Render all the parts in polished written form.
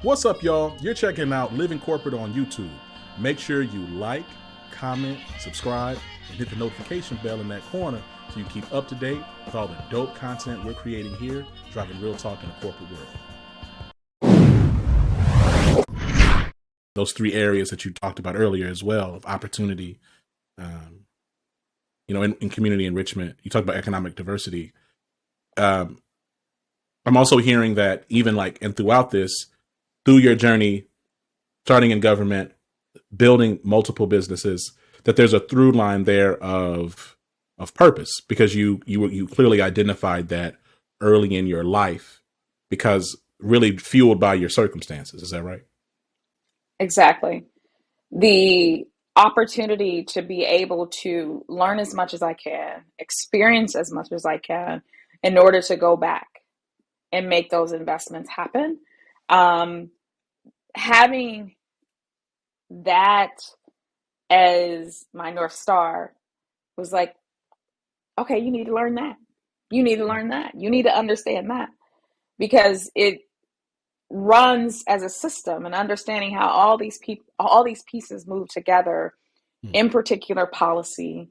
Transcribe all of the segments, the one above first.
What's up, y'all? You're checking out Living Corporate on YouTube. Make sure you like, comment, subscribe, and hit the notification bell in that corner so you keep up to date with all the dope content we're creating here, driving real talk in the corporate world. Those three areas that you talked about earlier as well of opportunity, in community enrichment. You talked about economic diversity. I'm also hearing that even and throughout this, through your journey, starting in government, building multiple businesses, that there's a through line there of purpose, because you clearly identified that early in your life, because really fueled by your circumstances. Is that right? Exactly. The opportunity to be able to learn as much as I can, experience as much as I can in order to go back and make those investments happen. Having that as my North Star was like, okay, you need to learn that. You need to learn that. You need to understand that, because it runs as a system, and understanding how all these pieces move together, in particular policy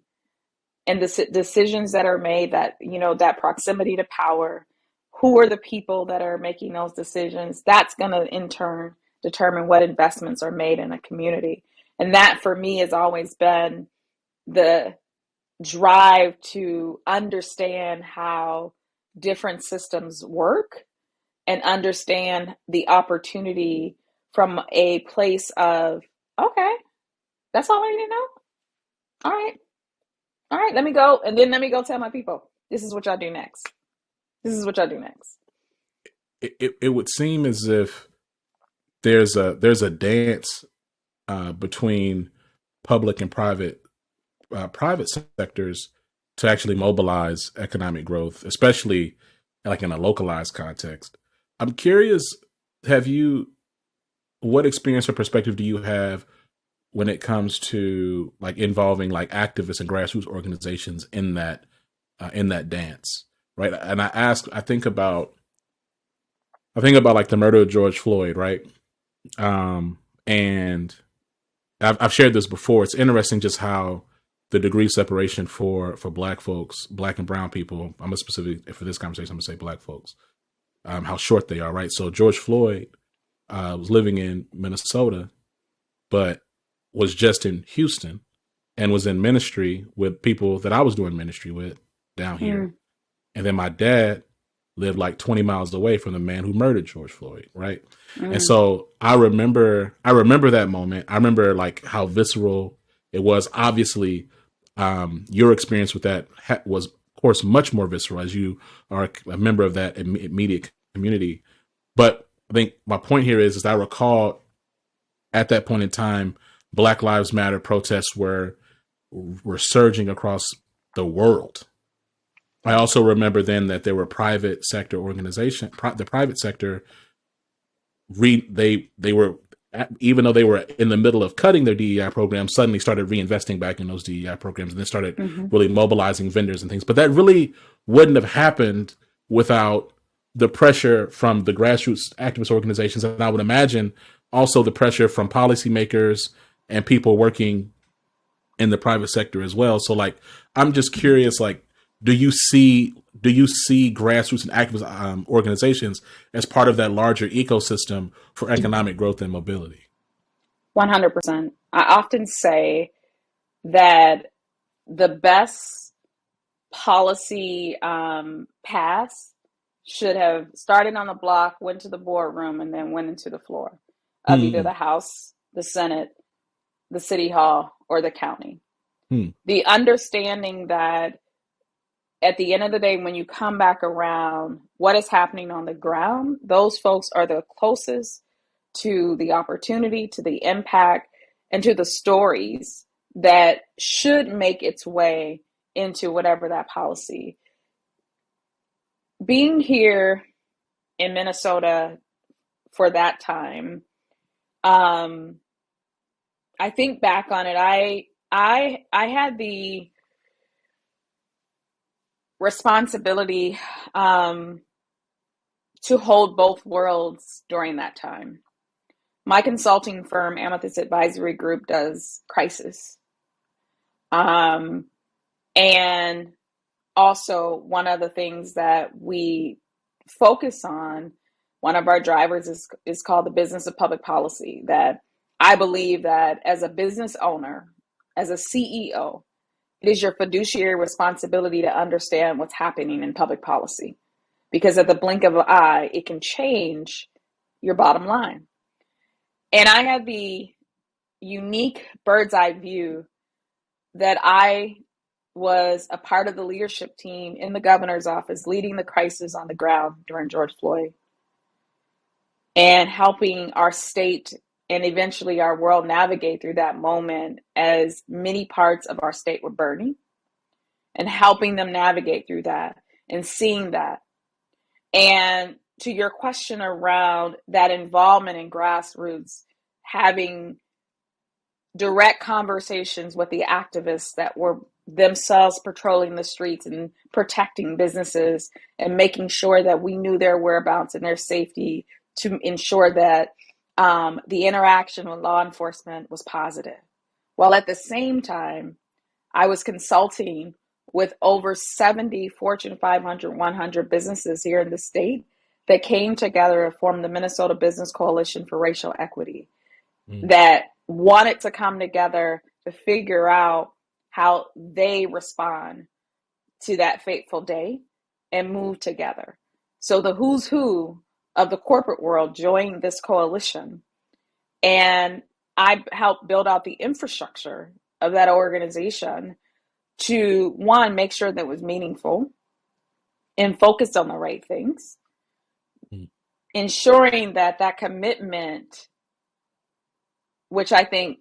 and the decisions that are made, that that proximity to power, who are the people that are making those decisions, that's going to in turn determine what investments are made in a community. And that for me has always been the drive to understand how different systems work and understand the opportunity from a place of, okay, that's all I need to know. All right, let me go. And then let me go tell my people, this is what y'all do next. This is what y'all do next. It would seem as if there's a dance between public and private sectors to actually mobilize economic growth, especially in a localized context. I'm curious, what experience or perspective do you have when it comes to involving activists and grassroots organizations in that dance, right? And I think about the murder of George Floyd, right? And I've shared this before. It's interesting just how the degree of separation for Black folks, Black and brown people, I'm for this conversation, I'm gonna say Black folks, how short they are, right? So George Floyd was living in Minnesota, but was just in Houston and was in ministry with people that I was doing ministry with down here. And then my dad lived 20 miles away from the man who murdered George Floyd, right? And so I remember that moment. I remember how visceral it was. Obviously, your experience with that was, of course, much more visceral, as you are a member of that immediate community. But I think my point here is I recall at that point in time, Black Lives Matter protests were surging across the world. I also remember then that there were private sector organizations. The private sector, they were, even though they were in the middle of cutting their DEI programs, suddenly started reinvesting back in those DEI programs, and then started really mobilizing vendors and things. But that really wouldn't have happened without the pressure from the grassroots activist organizations, and I would imagine also the pressure from policymakers and people working in the private sector as well. So I'm just curious, do you see grassroots and activist organizations as part of that larger ecosystem for economic growth and mobility? 100%. I often say that the best policy pass should have started on the block, went to the boardroom, and then went into the floor of either the House, the Senate, the City Hall, or the county. The understanding that at the end of the day, when you come back around, what is happening on the ground, those folks are the closest to the opportunity, to the impact, and to the stories that should make its way into whatever that policy. Being here in Minnesota for that time, I think back on it, I had the responsibility to hold both worlds during that time. my consulting firm, Amethyst Advisory Group, does crisis. And also, one of the things that we focus on, one of our drivers is called the business of public policy. That I believe that as a business owner, as a CEO, it is your fiduciary responsibility to understand what's happening in public policy, because at the blink of an eye, it can change your bottom line. And I had the unique bird's eye view that I was a part of the leadership team in the governor's office, leading the crisis on the ground during George Floyd, and helping our state and eventually our world navigate through that moment as many parts of our state were burning, and helping them navigate through that and seeing that. And to your question around that involvement in grassroots, having direct conversations with the activists that were themselves patrolling the streets and protecting businesses and making sure that we knew their whereabouts and their safety, to ensure that the interaction with law enforcement was positive. While at the same time, I was consulting with over 70 Fortune 500, 100 businesses here in the state that came together to form the Minnesota Business Coalition for Racial Equity, that wanted to come together to figure out how they respond to that fateful day and move together. So the who's who of the corporate world joined this coalition, and I helped build out the infrastructure of that organization to, one, make sure that it was meaningful and focused on the right things, ensuring that that commitment, which I think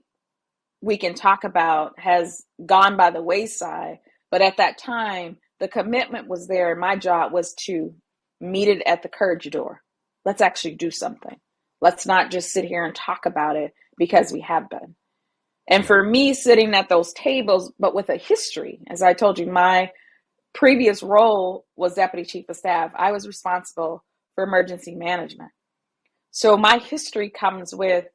we can talk about, has gone by the wayside. But at that time, the commitment was there. And my job was to meet it at the courage door. Let's actually do something. Let's not just sit here and talk about it, because we have been. And for me, sitting at those tables, but with a history, as I told you, my previous role was Deputy Chief of Staff. I was responsible for emergency management. So my history comes with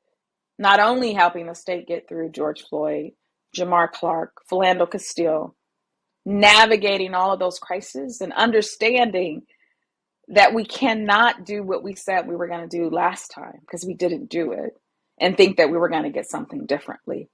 not only helping the state get through George Floyd, Jamar Clark, Philando Castile, navigating all of those crises and understanding that we cannot do what we said we were going to do last time, because we didn't do it, and think that we were going to get something differently.